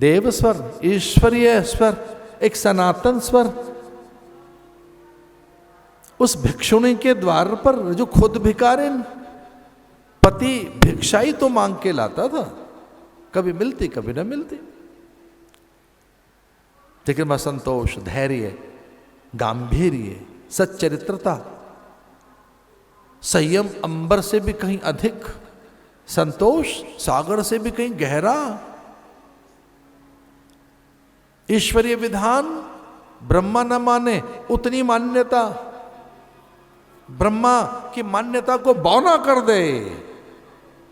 देव स्वर, ईश्वरीय स्वर, एक सनातन स्वर। उस भिक्षुणी के द्वार पर जो खुद भिखारिन, पति भिक्षाई तो मांग के लाता था, कभी मिलती कभी न मिलती, लेकिन वह संतोष, धैर्य, गांभीर्य, सच्चरित्रता, संयम अंबर से भी कहीं अधिक, संतोष सागर से भी कहीं गहरा, ईश्वरीय विधान ब्रह्मा न माने उतनी मान्यता, ब्रह्मा की मान्यता को बौना कर दे।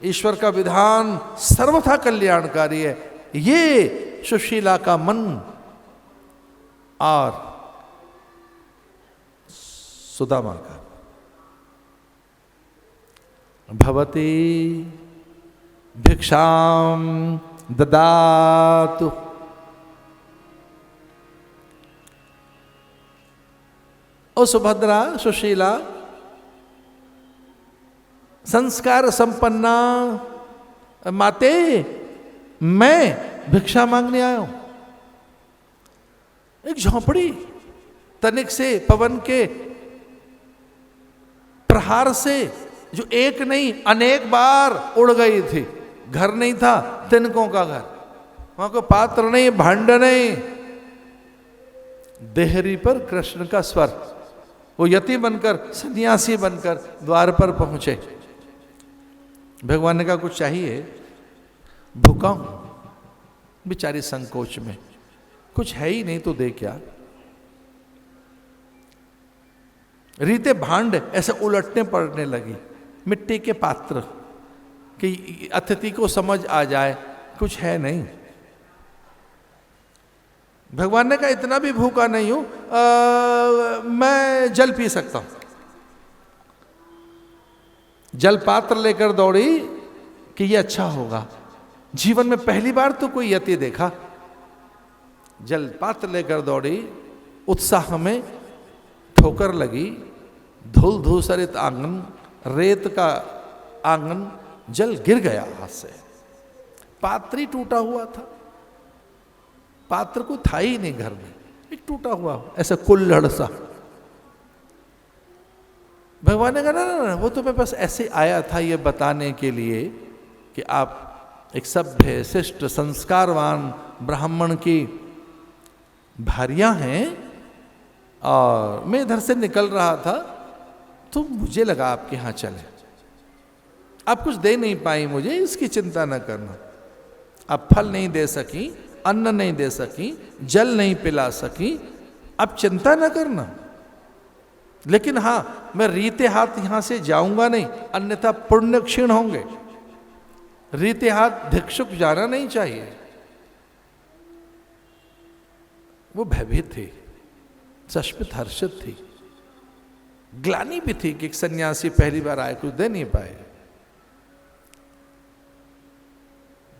ईश्वर का विधान सर्वथा कल्याणकारी है। ये सुशीला का मन और सुदामा का। भवती भिक्षाम ददातु। ओ सुभद्रा, सुशीला, संस्कार संपन्ना माते, मैं भिक्षा मांगने आया हूं। एक झोंपड़ी तनिक से पवन के प्रहार से जो एक नहीं अनेक बार उड़ गई थी। घर नहीं था, तिनकों का घर, वहां को पात्र नहीं, भांड नहीं। देहरी पर कृष्ण का स्वर, वो यति बनकर, सन्यासी बनकर द्वार पर पहुंचे। भगवान ने कहा कुछ चाहिए? भूखा हूं। बेचारी संकोच में, कुछ है ही नहीं तो दे क्या। रीते भांड ऐसे उलटने पड़ने लगी, मिट्टी के पात्र, कि अतिथि को समझ आ जाए कुछ है नहीं। भगवान ने कहा इतना भी भूखा नहीं हूं, मैं जल पी सकता हूं। जल पात्र लेकर दौड़ी कि ये अच्छा होगा। जीवन में पहली बार तो कोई यति देखा। जल पात्र लेकर दौड़ी, उत्साह में ठोकर लगी। धूल धूसरित आंगन, रेत का आंगन, जल गिर गया हाथ से। पात्र ही टूटा हुआ था, पात्र को था ही नहीं घर में, एक टूटा हुआ ऐसा कुल्हड़ सा। भगवान ने कहा ना, वो तो मैं बस ऐसे आया था ये बताने के लिए कि आप एक सभ्य, शिष्ट, संस्कारवान ब्राह्मण की भारियां हैं, और मैं इधर से निकल रहा था तो मुझे लगा आपके यहां चले। आप कुछ दे नहीं पाई मुझे, इसकी चिंता न करना। आप फल नहीं दे सकी, अन्न नहीं दे सकी, जल नहीं पिला सकी, आप चिंता न करना। लेकिन हां, मैं रीते हाथ यहां से जाऊंगा नहीं, अन्यथा पुण्य क्षीण होंगे। रीते हाथ भिक्षुक जाना नहीं चाहिए। वो भयभीत थी, सचमुच हर्षित थी, ग्लानि भी थी कि एक सन्यासी पहली बार आए, कुछ दे नहीं पाए।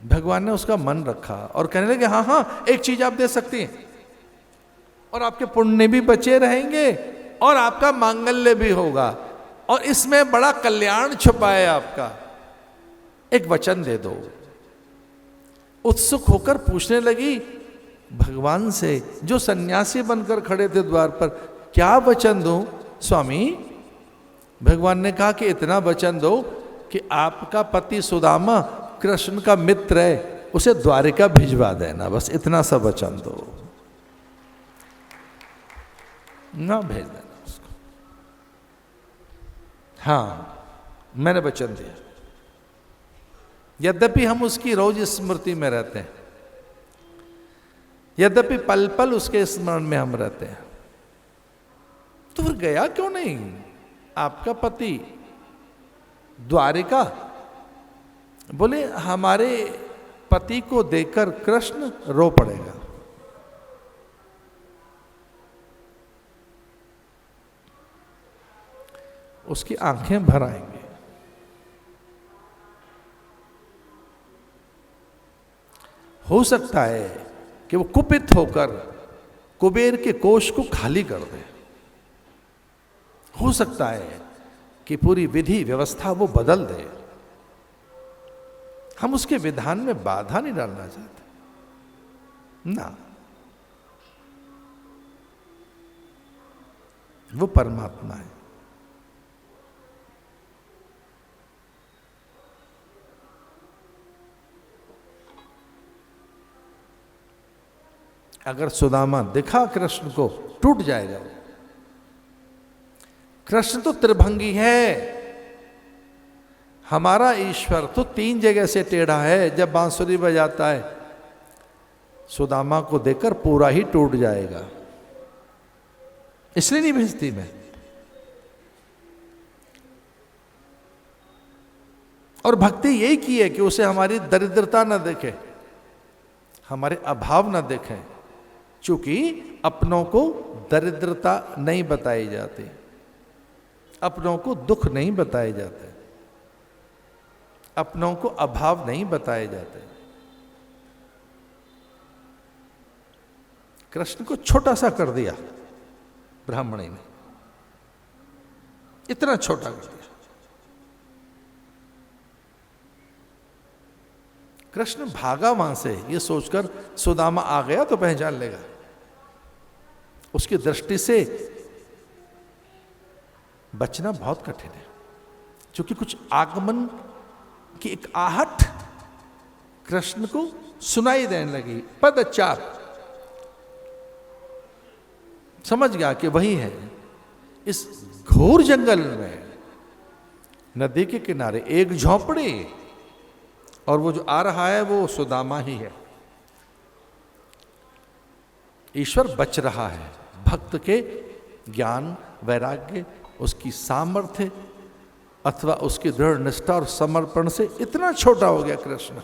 भगवान ने उसका मन रखा और कहने लगे हाँ हाँ, एक चीज आप दे सकती हैं, और आपके पुण्य भी बचे रहेंगे और आपका मांगल्य भी होगा, और इसमें बड़ा कल्याण छुपा है आपका। एक वचन दे दो। उत्सुक होकर पूछने लगी भगवान से, जो सन्यासी बनकर खड़े थे द्वार पर, क्या वचन दूं स्वामी? भगवान ने कहा कि इतना वचन दो कि आपका पति सुदामा कृष्ण का मित्र है, उसे द्वारिका भिजवा देना, बस इतना सा वचन दो, ना भेज देना उसको। हाँ, मैंने वचन दिया। यद्यपि हम उसकी रोज स्मृति में रहते हैं, यद्यपि पल पल उसके स्मरण में हम रहते हैं, तो फिर गया क्यों नहीं? आपका पति द्वारिका, बोले हमारे पति को देखकर कृष्ण रो पड़ेगा। उसकी आंखें भर आएंगी। हो सकता है कि वो कुपित होकर कुबेर के कोष को खाली कर दे। हो सकता है कि पूरी विधि व्यवस्था वो बदल दे। हम उसके विधान में बाधा नहीं डालना चाहते, ना, वो परमात्मा है। अगर सुदामा दिखा कृष्ण को, टूट जाएगा। कृष्ण तो त्रिभंगी है, हमारा ईश्वर तो 3 जगह से टेढ़ा है। जब बांसुरी बजाता है, सुदामा को देखकर पूरा ही टूट जाएगा, इसलिए नहीं भेजती मैं। और भक्ति यही की है कि उसे हमारी दरिद्रता न देखे, हमारे अभाव न देखे, क्योंकि अपनों को दरिद्रता नहीं बताई जाती, अपनों को दुख नहीं बताए जाते, अपनों को अभाव नहीं बताए जाते। कृष्ण को छोटा सा कर दिया ब्राह्मणी ने, इतना छोटा कर दिया। कृष्ण भागा वहां से ये सोचकर सुदामा आ गया तो पहचान लेगा। उसकी दृष्टि से बचना बहुत कठिन है, क्योंकि कुछ आगमन की एक आहट कृष्ण को सुनाई देने लगी। पदचार समझ गया कि वही है। इस घोर जंगल में नदी के किनारे एक झोंपड़ी, और वो जो आ रहा है वो सुदामा ही है। ईश्वर बच रहा है। भक्त के ज्ञान, वैराग्य, उसकी सामर्थ्य अथवा उसकी दृढ़ निष्ठा और समर्पण से इतना छोटा हो गया कृष्ण।